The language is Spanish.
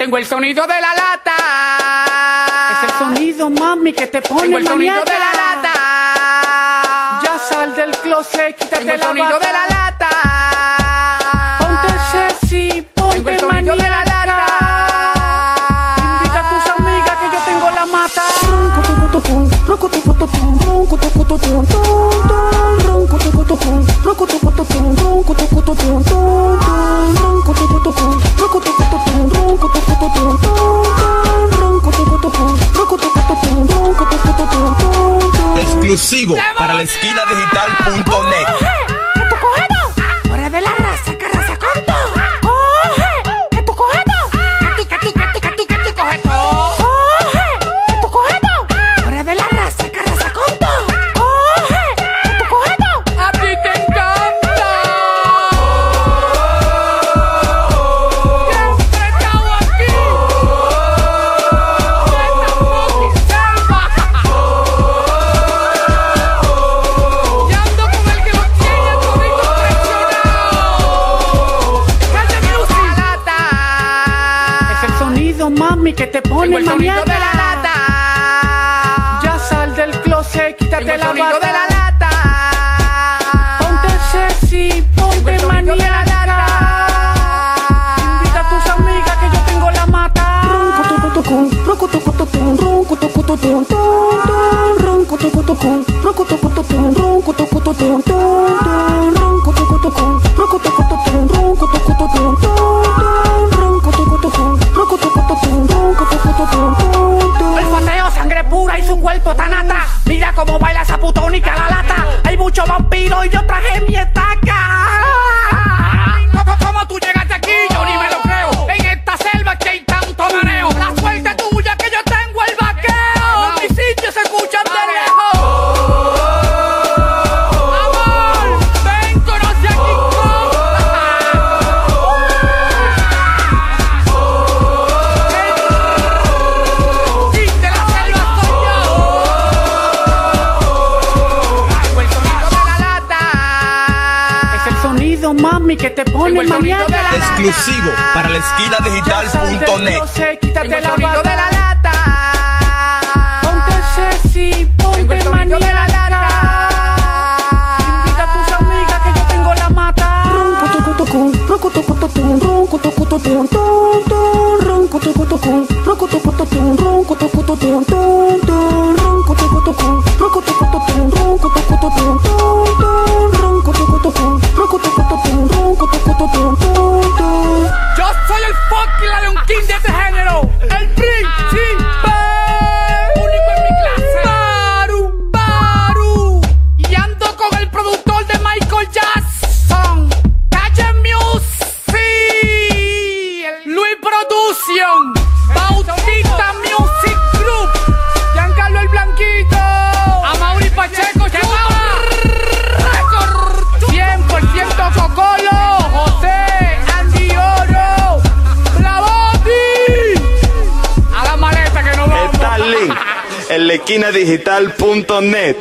Tengo el sonido de la lata. Es el sonido, mami, que te pone Tengo el sonido maniata. de la lata. Ya sal del closet, quítate Tengo el la sonido bata. de la lata. Ponte sexy, Tengo ponte el sonido de la maniata. lata. Invita a tus amigas que yo tengo la mata. Exclusivo para la esquinadigital.net. Hora de la raza, que raza con todo. Coge, que tú coges todo. Que tú coges todo. Coge, que tú coges todo. Hora de la raza, que raza con todo. Coge, que tú coges todo. A ti te encanta. Siempre he estado aquí. Esta fucking selva. Y ando con el que lo tiene todito presionado. ¡Calle Music! Lata. Es el sonido, mami, que te Tengo pone el sonido maniata. de la lata. Ya sal del closet, quítate Tengo el la sonido bata. de la lata. Ponte sexy, Tengo ponte el sonido de la maniata. lata. Invita a tus amigas que yo tengo la mata. Olfateo, sangre pura y su cuerpo tanata. Mira cómo baila esa putónica la lata. Hay muchos vampiros y yo traje mi estaca. ¿Cómo tú llegaste aquí? Yo ni me lo creo. En esta selva que hay tanto mareo. La suerte tuya que yo tengo el vaqueo. Mis sitios se escuchan de lejos. Amor, ven, conoce a King Kong. Sí, de la selva soy yo. Tengo el sonido de la lata. Es el sonido, mami, que te Tengo pone el sonido de la maniata. lata. Exclusivo para la Ya sal del esquinadigital.net. closet, quítate Tengo el la sonido de bata. la lata. Ponte sexy, Tengo ponte el sonido de la maniata. lata. Invita a tus amigas que yo tengo la mata. Yo soy el fucking Lion King de este género. El príncipe. Único en mi clase. Baru. Y ando con el productor de Michael Jackson. Calle Music. Luis Production. Bautista Music Group. Giancarlo el Blanquito. Amaury Pacheco. Record. 100% Cocolo. José. Andy Oro. Blavotti. A la maleta que nos vamos. Está link en la esquinadigital.net.